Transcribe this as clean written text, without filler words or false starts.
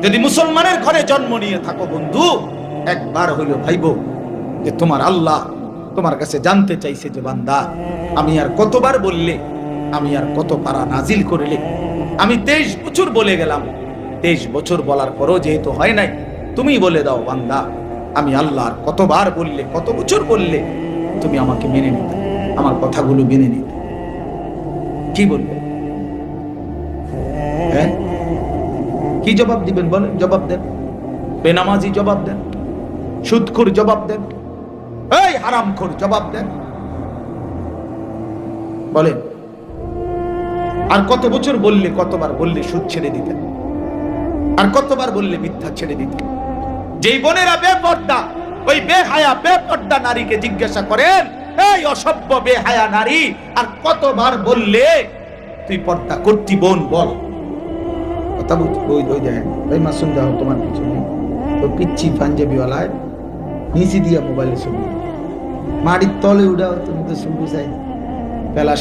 যদি মুসলমানের ঘরে জন্ম নিয়ে থাকো বন্ধু, একবার হইলো ভাইবো যে তোমার আল্লাহ তোমার কাছে জানতে চাইছে যে বান্দা, আমি আর কতবার বললে, আমি আর কত পারা নাজিল করলে। আমি 23 বছর বলে গেলাম, 23 বছর বলার পরও যেহেতু হয় নাই, তুমি বলে দাও বান্দা, আমি আল্লাহ আর কতবার বললে, কত বছর বললে তুমি আমাকে মেনে নিতে, আমার কথাগুলো মেনে নিতে। কি বলবে? হ্যাঁ, কি জবাব দিবেন বলেন? জবাব দেন। বেনামাজি জবাব দেন, সুদখোর জবাব দেন, এই হারামখোর জবাব দেন, বলেন। আর কত বছর বললে, কতবার বললে সুদ ছেড়ে দিতেন, আর কতবার বললে মিথ্যা ছেড়ে দিতেন। যেই বোনেরা বেপর্দা, ওই বেহায়া বেপর্দা নারীকে জিজ্ঞাসা করেন, এই অসভ্য বেহায়া নারী, আর কতবার বললে তুই পর্দা করতি বোন, বল। কথা বুঝ, ওই দেখেন, ওই মাসুম দাও তোমার পিছনে, তো পিচ্ছি পাঞ্জাবিওয়ালায় নিচি দিয়া মোবাইলে ছবি, মাটির তলে উঠাও, তুমি তো শুনতে চাই পেলা।